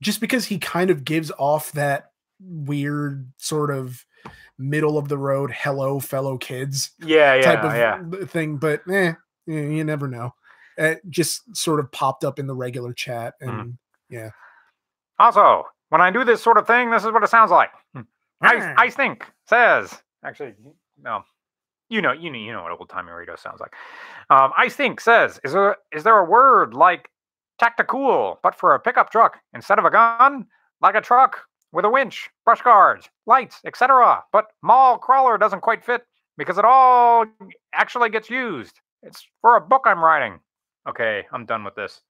just because he kind of gives off that weird sort of middle of the road hello fellow kids type of thing. But you never know. It just sort of popped up in the regular chat, and yeah. Also, when I do this sort of thing, this is what it sounds like. I think says actually no. You know what old timey radio sounds like. I think says, is there a word like tactical, but for a pickup truck instead of a gun, like a truck with a winch, brush guards, lights, etc. But mall crawler doesn't quite fit because it all actually gets used. It's for a book I'm writing. Okay, I'm done with this.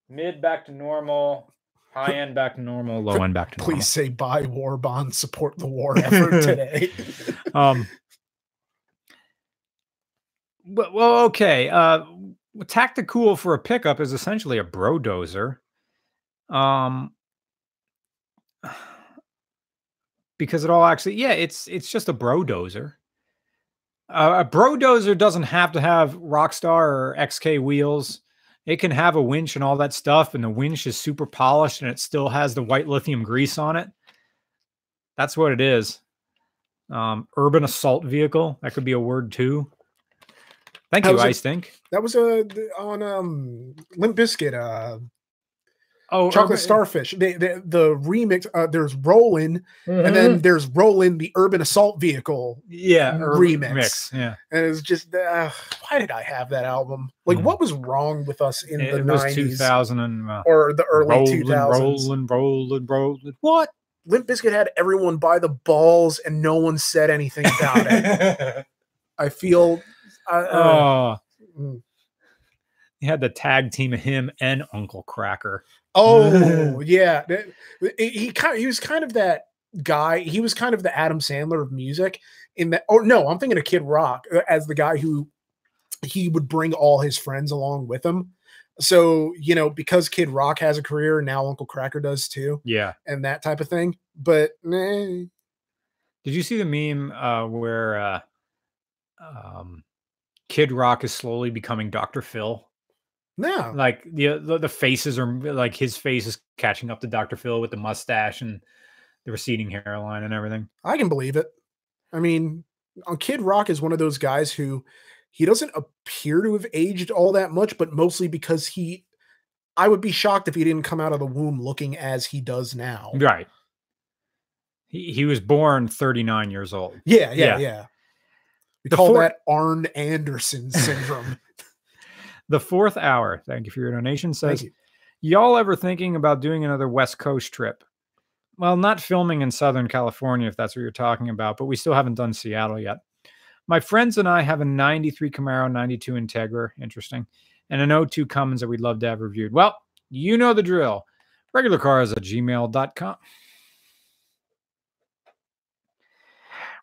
Mid back to normal. High end back to normal, low end back to normal. Please say buy war bonds, support the war effort today. Well, okay. Tactical for a pickup is essentially a brodozer. Because it all actually, it's just a brodozer. A brodozer doesn't have to have Rockstar or XK wheels. It can have a winch and all that stuff, and the winch is super polished and it still has the white lithium grease on it. That's what it is. Urban assault vehicle. That could be a word too. Thank you, I think. That was on Limp Bizkit. Chocolate Starfish. The remix. There's Rollin', and then there's Rollin', the urban assault vehicle. Remix. Yeah, and it's just why did I have that album? Like, what was wrong with us in the 90s? 2000 or the early 2000s. Rolling. What? Limp Bizkit had everyone by the balls, and no one said anything about it. I feel. He had the tag team of him and Uncle Cracker. Oh yeah, he was kind of that guy. He was kind of the Adam Sandler of music in that. Or no, I'm thinking of Kid Rock as the guy who he would bring all his friends along with him. So because Kid Rock has a career, now Uncle Cracker does too. Yeah, and that type of thing. But did you see the meme where Kid Rock is slowly becoming Dr. Phil? No, like the faces are like his face is catching up to Dr. Phil with the mustache and the receding hairline and everything. I can believe it. I mean, Kid Rock is one of those guys who he doesn't appear to have aged all that much, but mostly because I would be shocked if he didn't come out of the womb looking as he does now. Right. He was born 39 years old. Yeah. We call that Arn Anderson syndrome. The fourth hour, thank you for your donation, says, y'all ever thinking about doing another West Coast trip? Well, not filming in Southern California, if that's what you're talking about, but we still haven't done Seattle yet. My friends and I have a 93 Camaro, 92 Integra, interesting, and an 02 Cummins that we'd love to have reviewed. Well, you know the drill. Regularcars@gmail.com.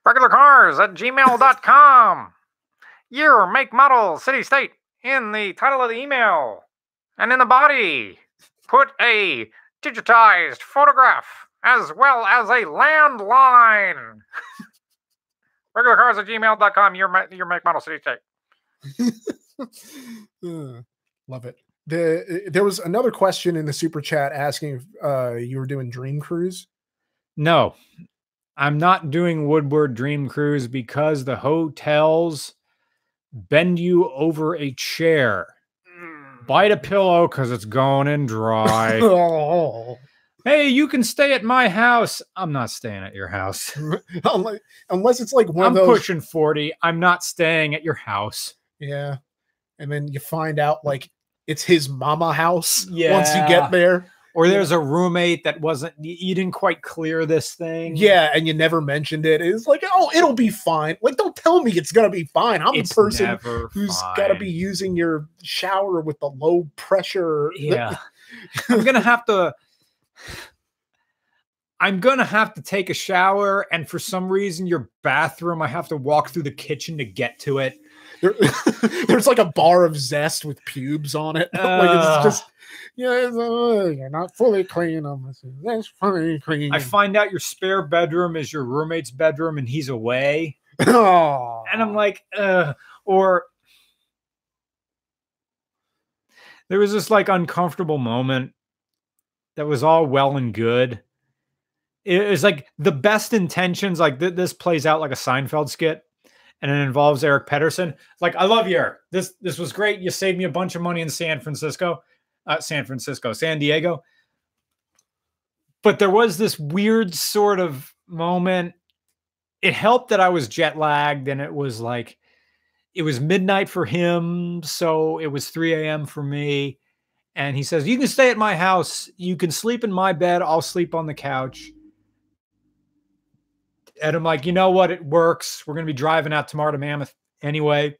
Regularcars@gmail.com. Year, make, model, city, state in the title of the email. And in the body, put a digitized photograph as well as a landline. Regularcars@gmail.com. Year, make, model, city, state. Love it. There was another question in the super chat asking if you were doing Dream Cruise. No. I'm not doing Woodward Dream Cruise because the hotels bend you over a chair. Bite a pillow because it's going in dry. Hey, you can stay at my house. I'm not staying at your house. Unless it's like one I'm of those... pushing 40. I'm not staying at your house. Yeah. And then you find out like it's his mama house once you get there. Or there's a roommate that you didn't quite clear this thing. Yeah, and you never mentioned it. It's like, oh, it'll be fine. Like, don't tell me it's going to be fine. I'm the person who's got to be using your shower with the low pressure. Yeah. I'm going to have to take a shower, and for some reason, your bathroom, I have to walk through the kitchen to get to it. There's like a bar of zest with pubes on it. Like it's just... Yeah, you're not fully clean. That's fully clean. I find out your spare bedroom is your roommate's bedroom and he's away. Oh. And I'm like, or there was this like uncomfortable moment that was all well and good. It was like the best intentions. Like this plays out like a Seinfeld skit. And it involves Eric Peterson. Like, I love you, Eric. This was great. You saved me a bunch of money in San Diego. But there was this weird sort of moment. It helped that I was jet lagged, and it was like, it was midnight for him. So it was 3 a.m. for me. And he says, you can stay at my house. You can sleep in my bed. I'll sleep on the couch. And I'm like, you know what? It works. We're going to be driving out tomorrow to Mammoth anyway.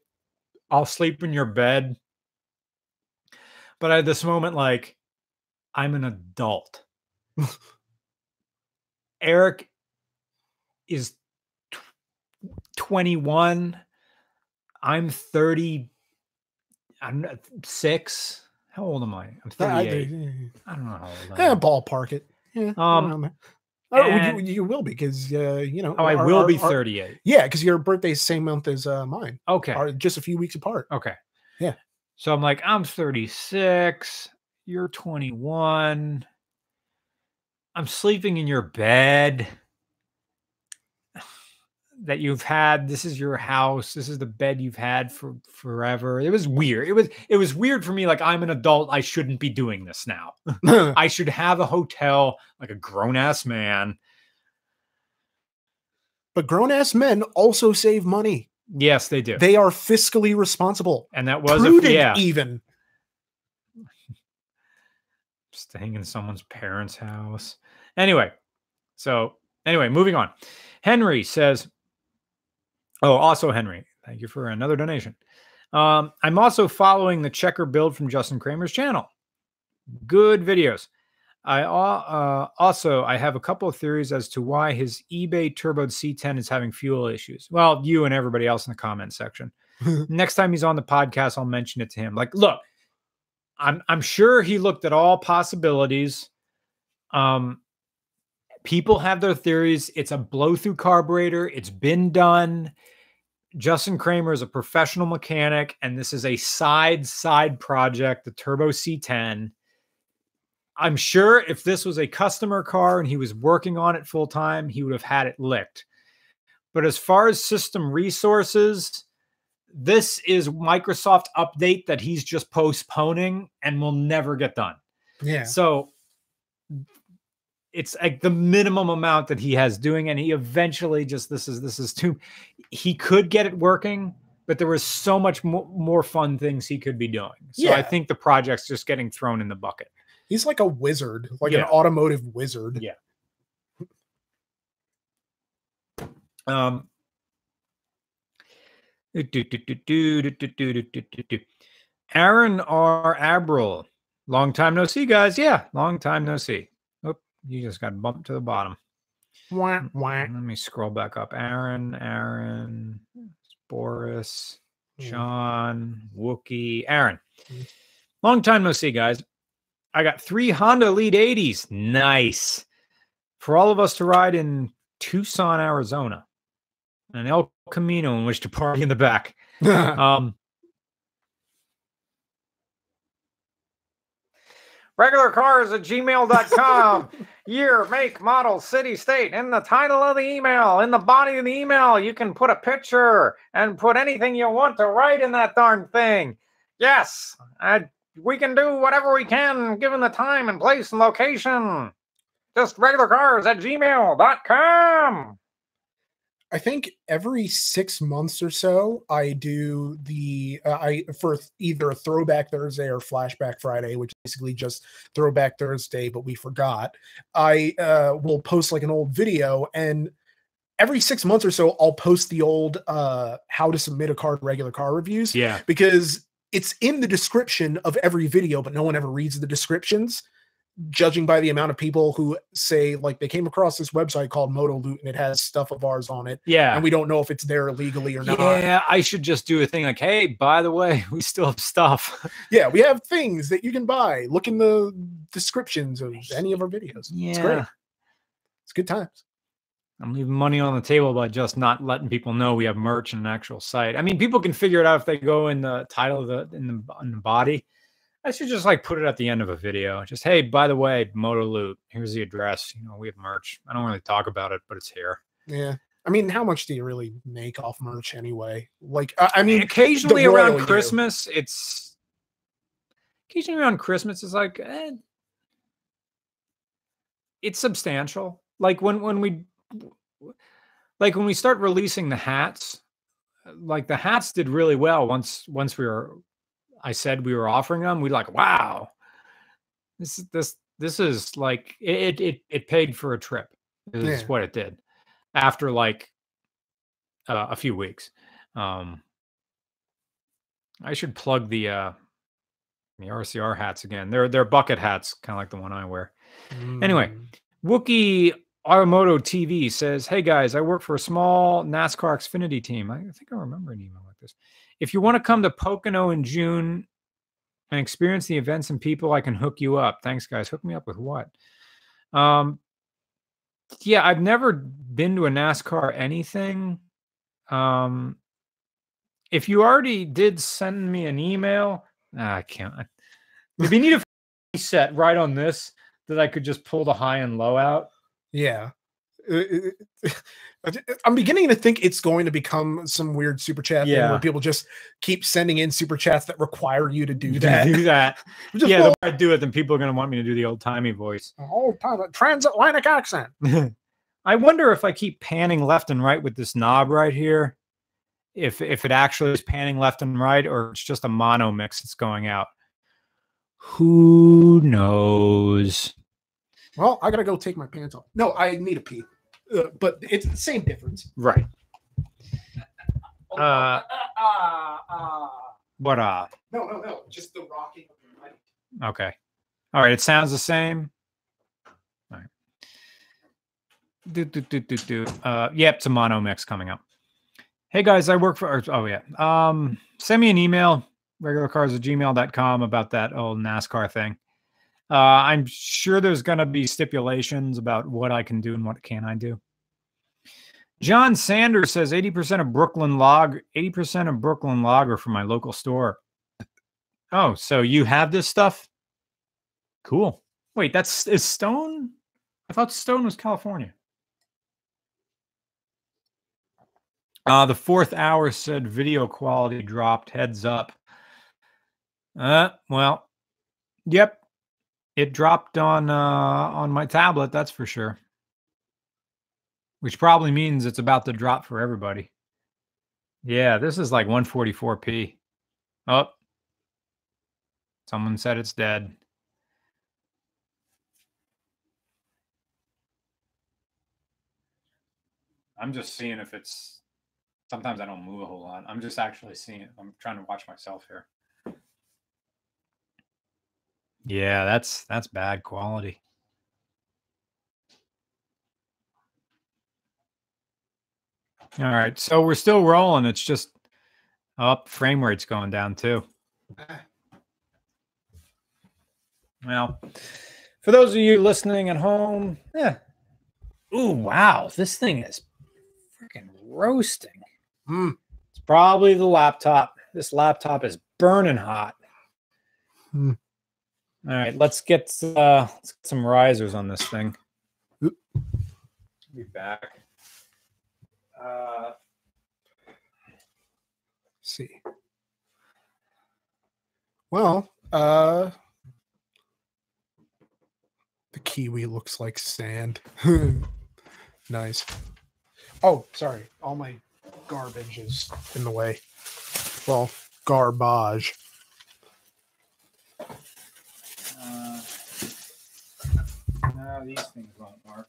I'll sleep in your bed. But I had this moment like, I'm an adult. Eric is 21. I'm 30. I'm 6. How old am I? I'm 38. I don't know how old I am. Ballpark it. Yeah. You will be because you know. Oh, I will be 38. Yeah, because your birthday's same month as mine. Okay. Just a few weeks apart. Okay. Yeah. So I'm like, I'm 36. You're 21. I'm sleeping in your bed that you've had. This is your house. This is the bed you've had for forever. It was weird. It was weird for me. Like, I'm an adult. I shouldn't be doing this now. I should have a hotel like a grown-ass man. But grown-ass men also save money. Yes, they do. They are fiscally responsible. And that was prudent even. Staying in someone's parents' house. Anyway, moving on. Henry says, also Henry, thank you for another donation. I'm also following the checker build from Justin Cramer's channel. Good videos. I have a couple of theories as to why his eBay turboed C10 is having fuel issues. Well, you and everybody else in the comment section. Next time he's on the podcast, I'll mention it to him. Like, look, I'm sure he looked at all possibilities. People have their theories. It's a blow-through carburetor. It's been done. Justin Cramer is a professional mechanic, and this is a side project, the Turbo C10. I'm sure if this was a customer car and he was working on it full time, he would have had it licked. But as far as system resources, this is Microsoft update that he's just postponing and will never get done. Yeah. So it's like the minimum amount that he has doing, and he eventually just this is too. He could get it working, but there was so much more fun things he could be doing. So I think the project's just getting thrown in the bucket. He's like a wizard, like an automotive wizard. Yeah. Aaron R. Abril. Long time no see, guys. Yeah, long time no see. Oh, you just got bumped to the bottom. Wah, wah. Let me scroll back up. Aaron, Boris, John, Wookie, Aaron. Long time no see, guys. I got 3 Honda Elite 80s. Nice. For all of us to ride in Tucson, Arizona. An El Camino in which to party in the back. Regularcars@gmail.com. Year, make, model, city, state. In the title of the email, in the body of the email, you can put a picture and put anything you want to write in that darn thing. Yes, we can do whatever we can given the time and place and location. Just regularcars@gmail.com. I think every 6 months or so, I do the for either a Throwback Thursday or Flashback Friday, which is basically just Throwback Thursday, but we forgot. I will post like an old video, and every 6 months or so, I'll post the old how to submit a car to regular car reviews. Yeah, because it's in the description of every video, but no one ever reads the descriptions. Judging by the amount of people who say like they came across this website called Moto Loot and it has stuff of ours on it. Yeah. And we don't know if it's there illegally or not. Yeah, I should just do a thing like, hey, by the way, we still have stuff. Yeah, we have things that you can buy. Look in the descriptions of any of our videos. Yeah. It's great. It's good times. I'm leaving money on the table by just not letting people know we have merch and an actual site. I mean, people can figure it out if they go in the title of in the body. I should just like put it at the end of a video. Just, hey, by the way, Moto Loot, here's the address. You know, we have merch. I don't really talk about it, but it's here. Yeah. I mean, how much do you really make off merch anyway? Like, I mean, occasionally around Christmas, it's like, it's substantial. Like when we start releasing the hats, like the hats did really well once I said we were offering them. We like, wow, this is like it paid for a trip. Is what it did after like a few weeks. I should plug the RCR hats again. They're bucket hats, kind of like the one I wear. Anyway, Wookie Automotive TV says, hey guys, I work for a small NASCAR Xfinity team. I think I remember an email like this. If you want to come to Pocono in June and experience the events and people, I can hook you up. Thanks, guys. Hook me up with what? Yeah, I've never been to a NASCAR anything. If you already did send me an email, I can't. Maybe you need a set right on this that I could just pull the high and low out. Yeah. I'm beginning to think it's going to become some weird super chat thing where people just keep sending in super chats that require you to do that. The more I do it, then people are going to want me to do the old-timey voice. Old-timey transatlantic accent. I wonder if I keep panning left and right with this knob right here, if it actually is panning left and right, or it's just a mono mix that's going out. Who knows? Well, I got to go take my pants off. No, I need a pee. But it's the same difference. Right. What? No. Just the rocking of your mic. Okay. All right. It sounds the same. All right. Yep. It's a mono mix coming up. Hey guys, I work for, send me an email, regularcars@gmail.com about that old NASCAR thing. I'm sure there's going to be stipulations about what I can do and what can I do. John Sanders says 80% of Brooklyn Lager from my local store. Oh, so you have this stuff? Cool. Wait, is Stone? I thought Stone was California. The 4th hour said video quality dropped. Heads up. Well, yep. It dropped on my tablet, that's for sure. Which probably means it's about to drop for everybody. Yeah, this is like 144p. Oh. Someone said it's dead. I'm just seeing if it's... Sometimes I don't move a whole lot. I'm just actually seeing it. I'm trying to watch myself here. Yeah, that's bad quality. All right, so we're still rolling. It's just up. Frame rate's going down too. Well, for those of you listening at home, yeah. Ooh, wow, this thing is freaking roasting. It's probably the laptop. This laptop is burning hot. All right, let's get some risers on this thing. Be back. See. Well, the kiwi looks like sand. Nice. Oh, sorry. All my garbage is in the way. Well, garbage. No, these things won't work.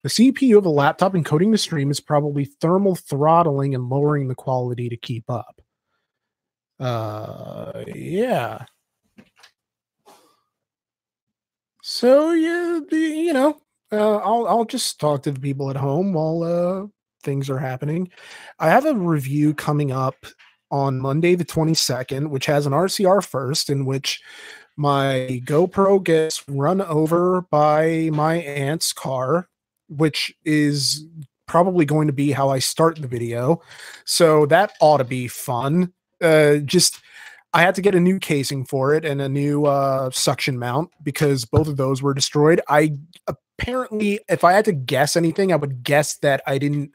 The CPU of a laptop encoding the stream is probably thermal throttling and lowering the quality to keep up. Yeah. So yeah, I'll just talk to the people at home while things are happening. I have a review coming up on Monday the 22nd, which has an RCR first, in which my GoPro gets run over by my aunt's car, which is probably going to be how I start the video. So that ought to be fun. I had to get a new casing for it and a new suction mount because both of those were destroyed. Apparently, if I had to guess anything, I would guess that I didn't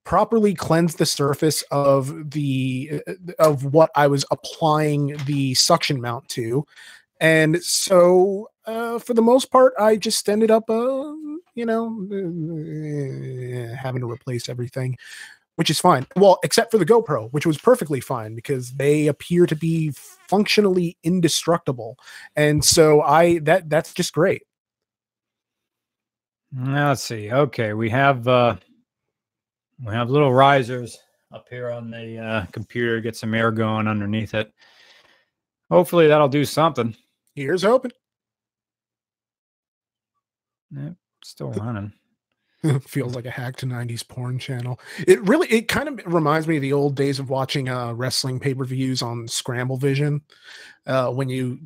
properly cleanse the surface of what I was applying the suction mount to. And so, for the most part, I just ended up, having to replace everything, which is fine. Well, except for the GoPro, which was perfectly fine because they appear to be functionally indestructible. And so that's just great. Now, let's see. Okay, we have little risers up here on the computer. Get some air going underneath it. Hopefully that'll do something. Here's hoping. Yep, still running. Feels like a hacked 90s porn channel. It kind of reminds me of the old days of watching wrestling pay-per-views on Scramble Vision, when you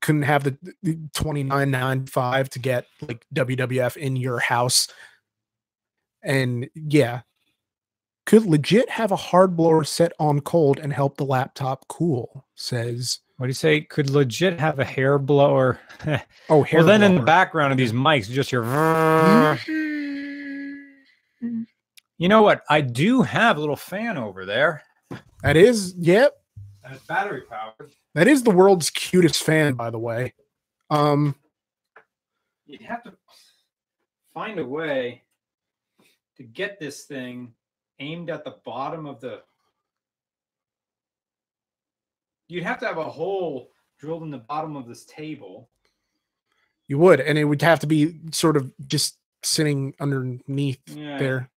couldn't have the $29.95 to get like WWF in your house. And yeah, could legit have a hard blower set on cold and help the laptop cool, says. What do you say? Could legit have a hair blower. Oh, hair well, then blower. In the background of these mics, just your. You know what? I do have a little fan over there. That is, yep. And it's battery powered. That is the world's cutest fan, by the way. You'd have to find a way to get this thing aimed at the bottom of the... You'd have to have a hole drilled in the bottom of this table. You would, and it would have to be sort of just sitting underneath there.